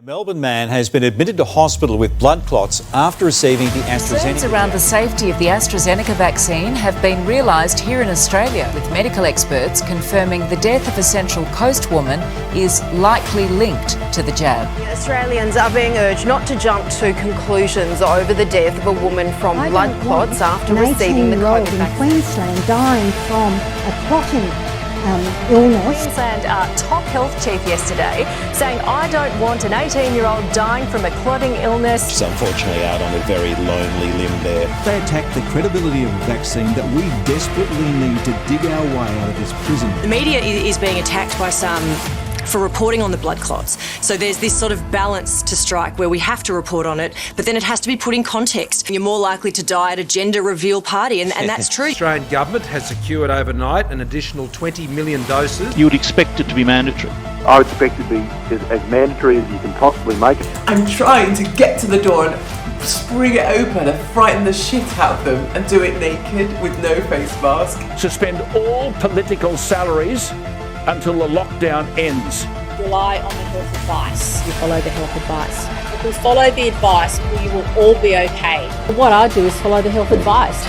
Melbourne man has been admitted to hospital with blood clots after receiving the AstraZeneca. Concerns around the safety of the AstraZeneca vaccine have been realised here in Australia, with medical experts confirming the death of a Central Coast woman is likely linked to the jab. Australians are being urged not to jump to conclusions over the death of a woman from blood clots after receiving the COVID vaccine. In Queensland dying from a clotting illness. Queensland top health chief yesterday saying, I don't want an 18-year-old dying from a clotting illness. She's unfortunately out on a very lonely limb there. They attack the credibility of a vaccine that we desperately need to dig our way out of this prison. The media is being attacked by some for reporting on the blood clots. So there's this sort of balance to strike where we have to report on it, but then it has to be put in context. You're more likely to die at a gender reveal party, and that's true. The Australian government has secured overnight an additional 20 million doses. You would expect it to be mandatory. I would expect it to be as mandatory as you can possibly make it. I'm trying to get to the door and spring it open and frighten the shit out of them and do it naked with no face mask. Suspend all political salaries until the lockdown ends. Rely on the health advice. You follow the health advice. If we follow the advice, we will all be okay. What I do is follow the health advice.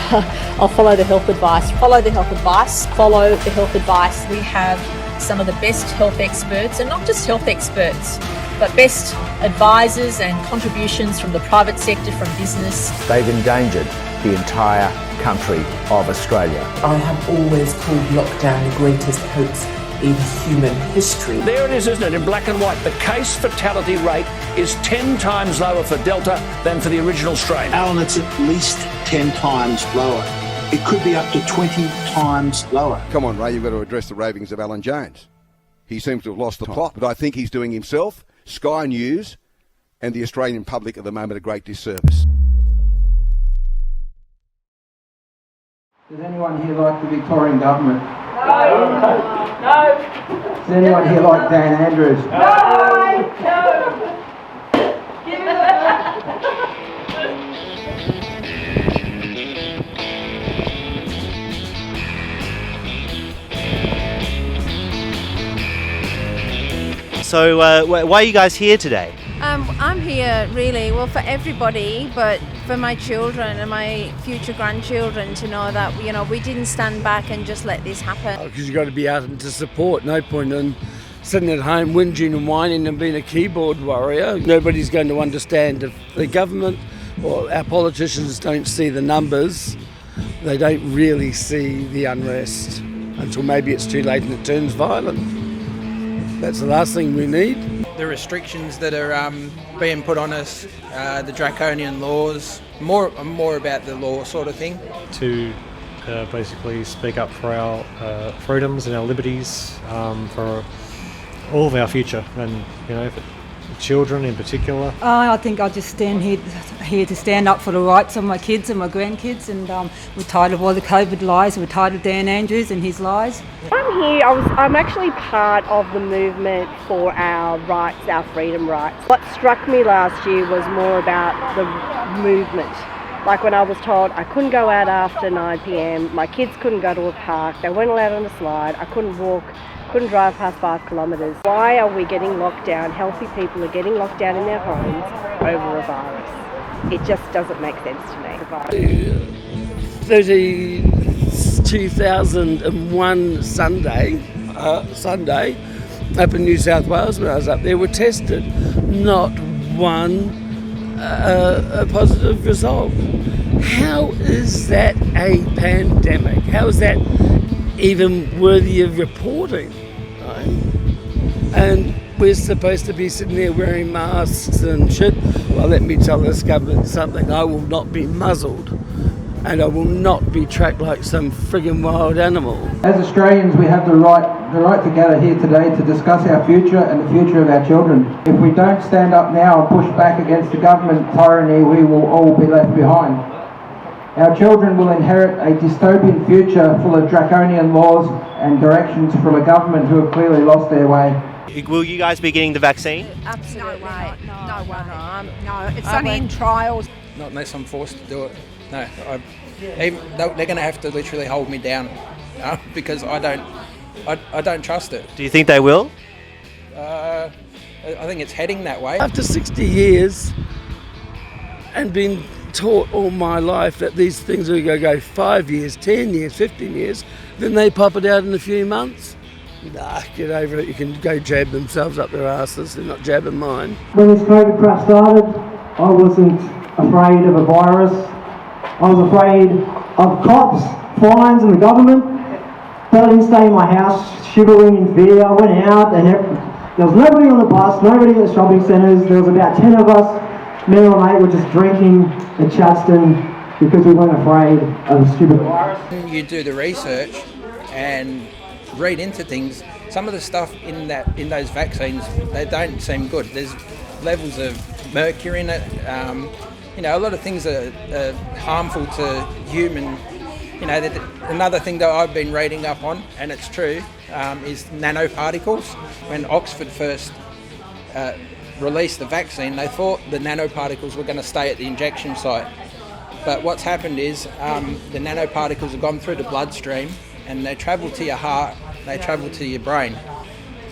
I'll follow the health advice. Follow the health advice. Follow the health advice. We have some of the best health experts, and not just health experts, but best advisors and contributions from the private sector, from business. They've endangered the entire country of Australia. I have always called lockdown the greatest hoax in human history. There it is, isn't it, in black and white. The case fatality rate is 10 times lower for Delta than for the original strain. Alan, it's at least 10 times lower. It could be up to 20 times lower. Come on, Ray, you've got to address the ravings of Alan Jones. He seems to have lost the plot, but I think he's doing himself, Sky News, and the Australian public at the moment a great disservice. Does anyone here like the Victorian government? No. Does anyone here like Dan Andrews? No. Give it So why are you guys here today? I'm here really, well, for everybody, but for my children and my future grandchildren to know that, you know, we didn't stand back and just let this happen. Because you've got to be out to support. No point in sitting at home whinging and whining and being a keyboard warrior. Nobody's going to understand if the government or our politicians don't see the numbers. They don't really see the unrest until maybe it's too late and it turns violent. That's the last thing we need. The restrictions that are being put on us, the draconian laws, more about the law sort of thing. To basically speak up for our freedoms and our liberties, for all of our future, and you know, for children in particular. I think I'll just stand here to stand up for the rights of my kids and my grandkids, and we're tired of all the COVID lies, we're tired of Dan Andrews and his lies. I'm here, I'm actually part of the movement for our rights, our freedom rights. What struck me last year was more about the movement. Like when I was told I couldn't go out after 9 p.m, my kids couldn't go to a park, they weren't allowed on a slide, I couldn't walk, couldn't drive past 5 kilometres. Why are we getting locked down? Healthy people are getting locked down in their homes over a virus. It just doesn't make sense to me. 2001 Sunday up in New South Wales when I was up there were tested. Not one a positive result. How is that a pandemic? How is that even worthy of reporting? Right? And we're supposed to be sitting there wearing masks and shit. Well, let me tell this government something. I will not be muzzled, and I will not be tracked like some friggin' wild animal. As Australians, we have the right to gather here today to discuss our future and the future of our children. If we don't stand up now and push back against the government tyranny, we will all be left behind. Our children will inherit a dystopian future full of draconian laws and directions from a government who have clearly lost their way. Will you guys be getting the vaccine? Absolutely not. No, it's only in trials. Not unless I'm forced to do it. No, they're going to have to literally hold me down, because I don't trust it. Do you think they will? I think it's heading that way. After 60 years and been taught all my life that these things are going to go 5 years, 10 years, 15 years, then they pop it out in a few months. Nah, get over it. You can go jab themselves up their asses. They're not jabbing mine. When this COVID crap started, I wasn't afraid of a virus. I was afraid of cops, fines and the government. But I didn't stay in my house shivering in fear. I went out and there was nobody on the bus, nobody at the shopping centres. There was about 10 of us. Me and my mate were just drinking at Chadston because we weren't afraid of the stupid virus. You do the research and read into things. Some of the stuff in those vaccines, they don't seem good. There's levels of mercury in it. A lot of things are harmful to human. Another thing that I've been reading up on, and it's true, is nanoparticles. When Oxford first released the vaccine, they thought the nanoparticles were going to stay at the injection site. But what's happened is the nanoparticles have gone through the bloodstream and they travel to your heart, they travel to your brain.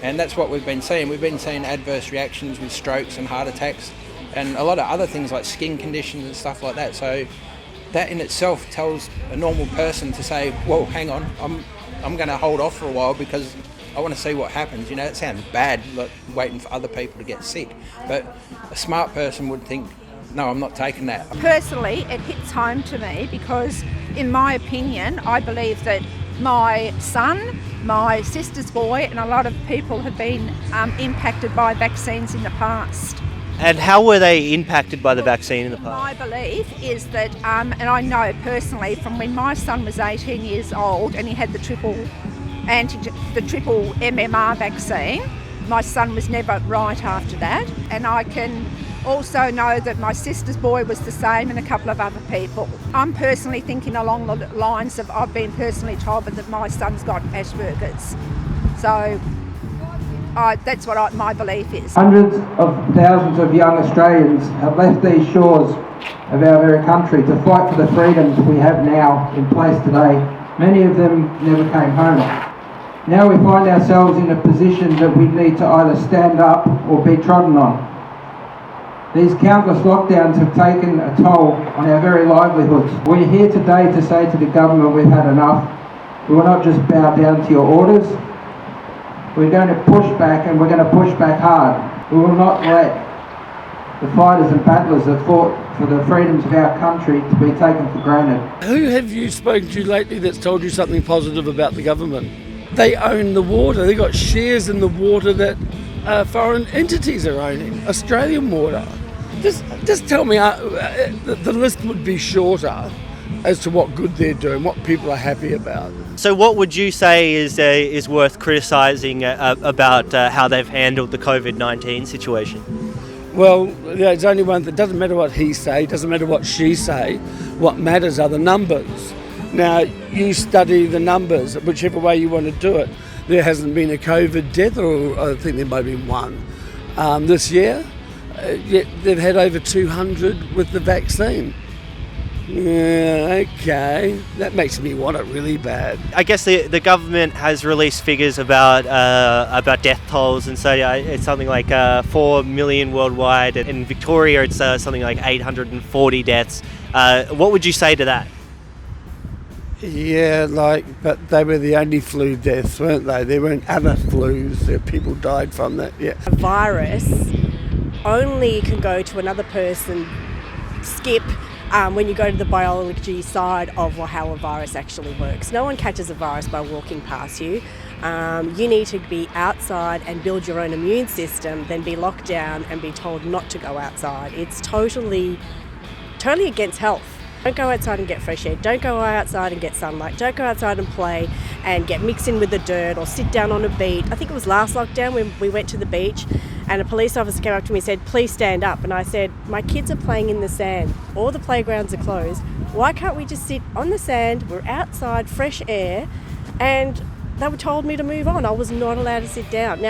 And that's what we've been seeing. We've been seeing adverse reactions with strokes and heart attacks and a lot of other things like skin conditions and stuff like that. So that in itself tells a normal person to say, whoa, hang on, I'm going to hold off for a while because I want to see what happens. It sounds bad, like waiting for other people to get sick. But a smart person would think, no, I'm not taking that. Personally, it hits home to me because, in my opinion, I believe that my son, my sister's boy, and a lot of people have been impacted by vaccines in the past. And how were they impacted by the vaccine in the past? My belief is that, and I know personally from when my son was 18 years old and he had the triple MMR vaccine, my son was never right after that. And I can also know that my sister's boy was the same and a couple of other people. I'm personally thinking along the lines of I've been personally told that my son's got Asperger's. So that's what my belief is. Hundreds of thousands of young Australians have left these shores of our very country to fight for the freedoms we have now in place today. Many of them never came home. Now we find ourselves in a position that we need to either stand up or be trodden on. These countless lockdowns have taken a toll on our very livelihoods. We're here today to say to the government we've had enough. We will not just bow down to your orders. We're going to push back, and we're going to push back hard. We will not let the fighters and battlers that fought for the freedoms of our country to be taken for granted. Who have you spoken to lately that's told you something positive about the government? They own the water. They've got shares in the water that foreign entities are owning, Australian water. Just tell me, the list would be shorter as to what good they're doing, what people are happy about. So what would you say is worth criticising about how they've handled the COVID-19 situation? Well, there's only one. It doesn't matter what he say, doesn't matter what she say. What matters are the numbers. Now, you study the numbers, whichever way you want to do it. There hasn't been a COVID death, or I think there might have been one this year. Yet they've had over 200 with the vaccine. Yeah, okay. That makes me want it really bad. I guess the government has released figures about death tolls, and so it's something like 4 million worldwide. And in Victoria, it's something like 840 deaths. What would you say to that? Yeah, but they were the only flu deaths, weren't they? There weren't other flus that people died from that, yeah. A virus only can go to another person, skip, when you go to the biology side of how a virus actually works. No one catches a virus by walking past you. You need to be outside and build your own immune system, then be locked down and be told not to go outside. It's totally against health. Don't go outside and get fresh air. Don't go outside and get sunlight. Don't go outside and play and get mixed in with the dirt or sit down on a beach. I think it was last lockdown when we went to the beach and a police officer came up to me and said, please stand up. And I said, my kids are playing in the sand. All the playgrounds are closed. Why can't we just sit on the sand? We're outside, fresh air. And they were told me to move on. I was not allowed to sit down.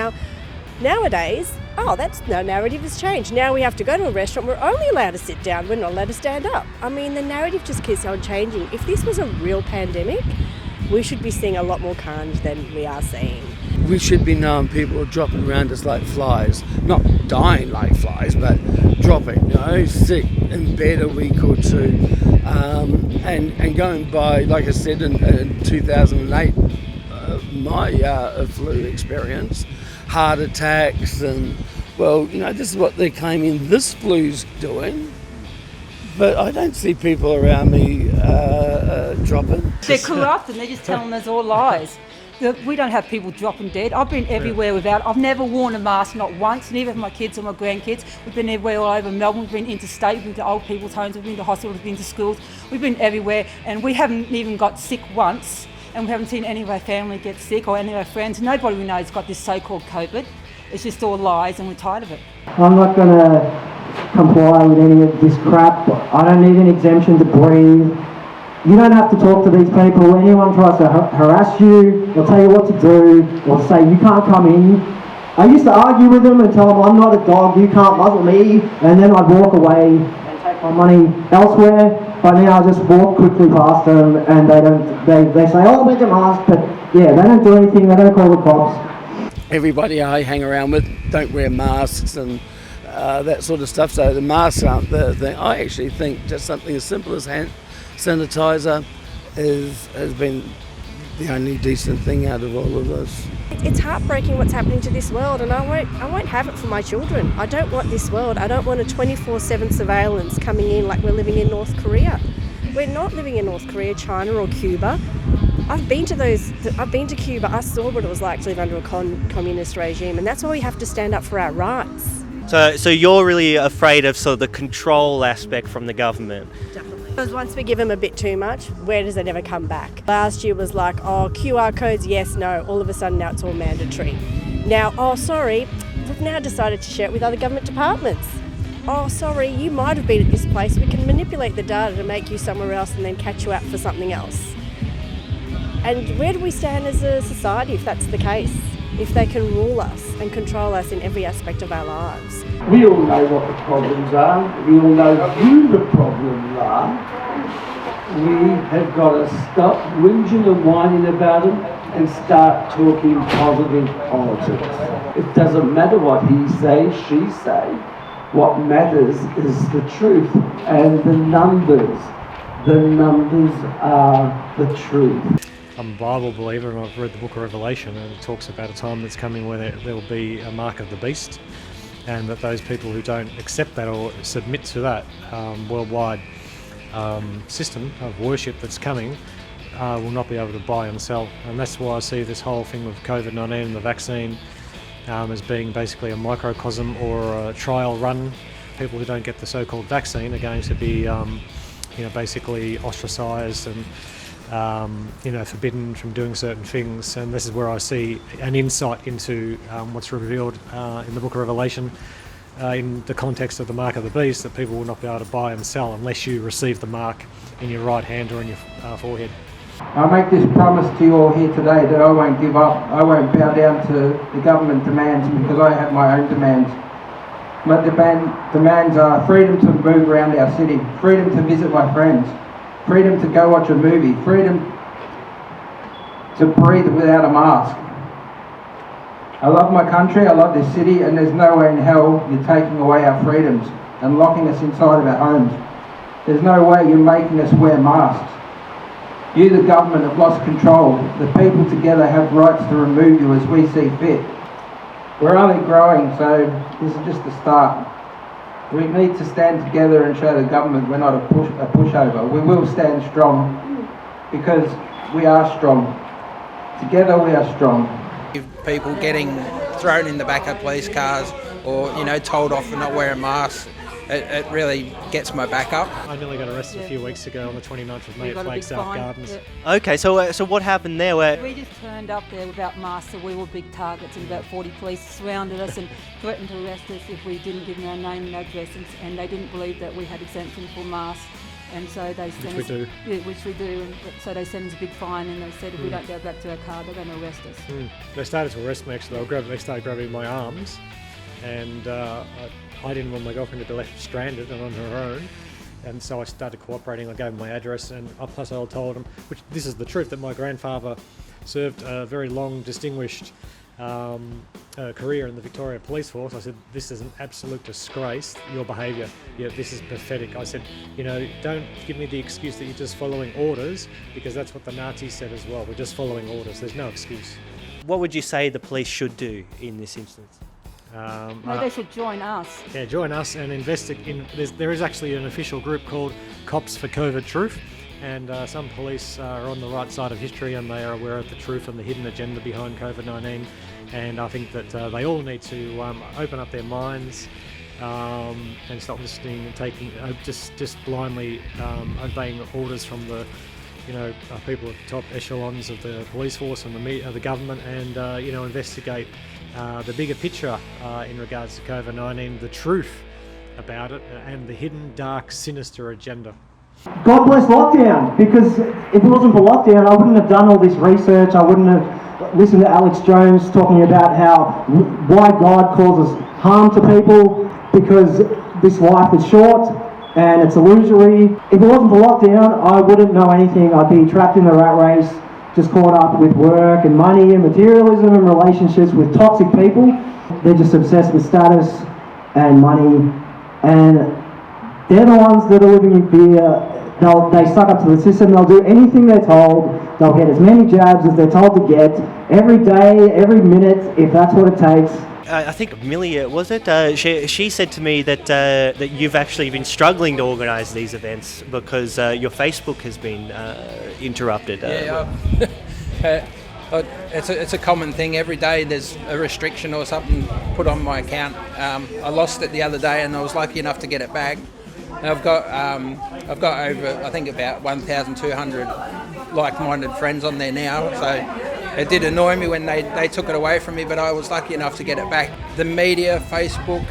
Nowadays, the narrative has changed. Now we have to go to a restaurant, we're only allowed to sit down, we're not allowed to stand up. I mean, the narrative just keeps on changing. If this was a real pandemic, we should be seeing a lot more carnage than we are seeing. we should be knowing people are dropping around us like flies. Not dying like flies, but dropping, sick in bed a week or two. And going by, like I said, in 2008, my flu experience, heart attacks and, this is what they're claiming this flu's doing. But I don't see people around me dropping. They're corrupt and they're just telling us all lies. We don't have people dropping dead. I've been everywhere I've never worn a mask, not once, neither have my kids or my grandkids. We've been everywhere all over Melbourne. We've been interstate, we've been to old people's homes, we've been to hospitals, we've been to schools. We've been everywhere and we haven't even got sick once, and we haven't seen any of our family get sick or any of our friends. Nobody we know has got this so-called COVID. It's just all lies and we're tired of it. I'm not going to comply with any of this crap. I don't need an exemption to breathe. You don't have to talk to these people. Anyone tries to harass you, they'll tell you what to do, or say you can't come in. I used to argue with them and tell them I'm not a dog, you can't muzzle me, and then I'd walk away and take my money elsewhere. But now I just walk quickly past them and they say, oh, wear your mask, but yeah, they don't do anything, they don't call the cops. Everybody I hang around with don't wear masks and that sort of stuff, so the masks aren't the thing. I actually think just something as simple as hand sanitizer has been the only decent thing out of all of this. It's heartbreaking what's happening to this world, and I won't have it for my children. I don't want this world. I don't want a 24/7 surveillance coming in like we're living in North Korea. We're not living in North Korea, China or Cuba. I've been to Cuba. I saw what it was like to live under a communist regime, and that's why we have to stand up for our rights. So you're really afraid of sort of the control aspect from the government? Definitely. Because once we give them a bit too much, where does it ever come back? Last year was like, oh, QR codes, yes, no. All of a sudden now it's all mandatory. Now, oh, sorry, we've now decided to share it with other government departments. Oh, sorry, you might have been at this place. We can manipulate the data to make you somewhere else and then catch you out for something else. And where do we stand as a society if that's the case? If they can rule us and control us in every aspect of our lives. We all know what the problems are. We all know who the problems are. We have got to stop whinging and whining about them and start talking positive politics. It doesn't matter what he say, she say. What matters is the truth and the numbers. The numbers are the truth. I'm a Bible believer and I've read the book of Revelation, and it talks about a time that's coming where there will be a mark of the beast, and that those people who don't accept that or submit to that worldwide system of worship that's coming will not be able to buy and sell. And that's why I see this whole thing with COVID-19 and the vaccine as being basically a microcosm or a trial run. People who don't get the so-called vaccine are going to be basically ostracised and forbidden from doing certain things. And this is where I see an insight into what's revealed in the book of Revelation in the context of the mark of the beast, that people will not be able to buy and sell unless you receive the mark in your right hand or in your forehead. I make this promise to you all here today that I won't give up. I won't bow down to the government demands because I have my own demands. My demands are freedom to move around our city, freedom to visit my friends, freedom to go watch a movie, freedom to breathe without a mask. I love my country, I love this city, and there's no way in hell you're taking away our freedoms and locking us inside of our homes. There's no way you're making us wear masks. You, the government, have lost control. The people together have rights to remove you as we see fit. We're only growing, so this is just the start. We need to stand together and show the government we're not a pushover. We will stand strong because we are strong. Together we are strong. People getting thrown in the back of police cars or, told off for not wearing masks, it really gets my back up. I nearly got arrested a few weeks ago on the 29th of May at Flagstaff Gardens. Yeah. Okay, so what happened there? We just turned up there without masks, so we were big targets, and about 40 police surrounded us and threatened to arrest us if we didn't give them our name and address, and they didn't believe that we had exemption for masks. And so they sent which we do. Yeah, which we do. And so they sent us a big fine, and they said if we don't go back to our car, they're going to arrest us. They started to arrest me actually. They started grabbing my arms, and I didn't want my girlfriend to be left stranded and on her own. And so I started cooperating. I gave them my address, and plus I told them, which this is the truth, that my grandfather served a very long, distinguished career in the Victoria Police Force, I said, this is an absolute disgrace, your behaviour. Yeah, this is pathetic. I said, don't give me the excuse that you're just following orders, because that's what the Nazis said as well. We're just following orders. There's no excuse. What would you say the police should do in this instance? No, they should join us. Yeah, join us and investigate. There is actually an official group called Cops for COVID Truth, and some police are on the right side of history and they are aware of the truth and the hidden agenda behind COVID-19. And I think that they all need to open up their minds and stop listening and taking just blindly obeying orders from the people at the top echelons of the police force and the government, and investigate the bigger picture in regards to COVID-19, the truth about it, and the hidden, dark, sinister agenda. God bless lockdown, because if it wasn't for lockdown, I wouldn't have done all this research. I wouldn't have listened to Alex Jones talking about why God causes harm to people, because this life is short and it's illusory. If it wasn't for lockdown, I wouldn't know anything. I'd be trapped in the rat race, just caught up with work and money and materialism and relationships with toxic people. They're just obsessed with status and money, and they're the ones that are living in fear. They suck up to the system. They'll do anything they're told. They'll get as many jabs as they're told to get every day, every minute, if that's what it takes. I think Amelia, was it? She said to me that you've actually been struggling to organise these events because your Facebook has been interrupted. It's a common thing. Every day there's a restriction or something put on my account. I lost it the other day and I was lucky enough to get it back. And I've got over, I think, about 1,200 like-minded friends on there now. So it did annoy me when they took it away from me, but I was lucky enough to get it back. The media, Facebook,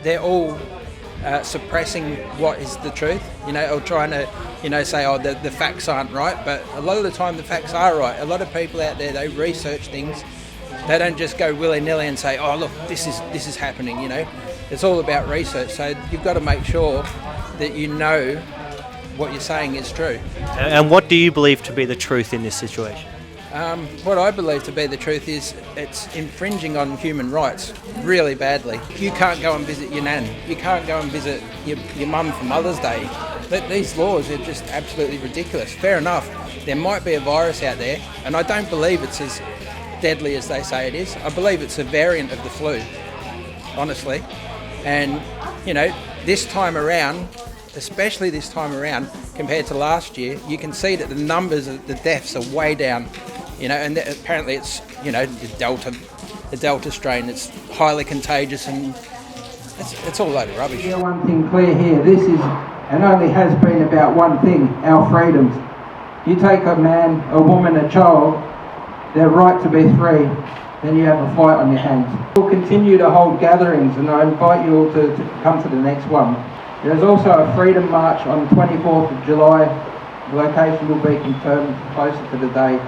they're all suppressing what is the truth, or trying to, say, the facts aren't right. But a lot of the time the facts are right. A lot of people out there, they research things. They don't just go willy-nilly and say, oh, look, this is happening, It's all about research, so you've got to make sure that you know what you're saying is true. And what do you believe to be the truth in this situation? What I believe to be the truth is it's infringing on human rights really badly. You can't go and visit your nan. You can't go and visit your mum for Mother's Day. These laws are just absolutely ridiculous. Fair enough, there might be a virus out there, and I don't believe it's as deadly as they say it is. I believe it's a variant of the flu, honestly. And, this time around, especially this time around, compared to last year, you can see that the numbers of the deaths are way down, and apparently it's, the Delta strain, it's highly contagious, and it's all a load of rubbish. Yeah, one thing clear here, this is, and only has been about one thing, our freedoms. You take a man, a woman, a child, their right to be free, then you have a fight on your hands. We'll continue to hold gatherings, and I invite you all to come to the next one. There's also a Freedom March on the 24th of July. The location will be confirmed closer to the day.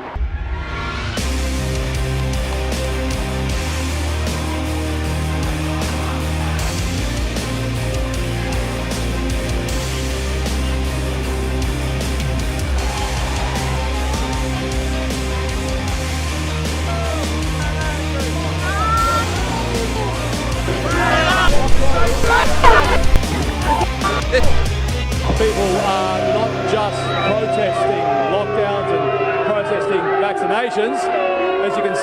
People are not just protesting lockdowns and protesting vaccinations. As you can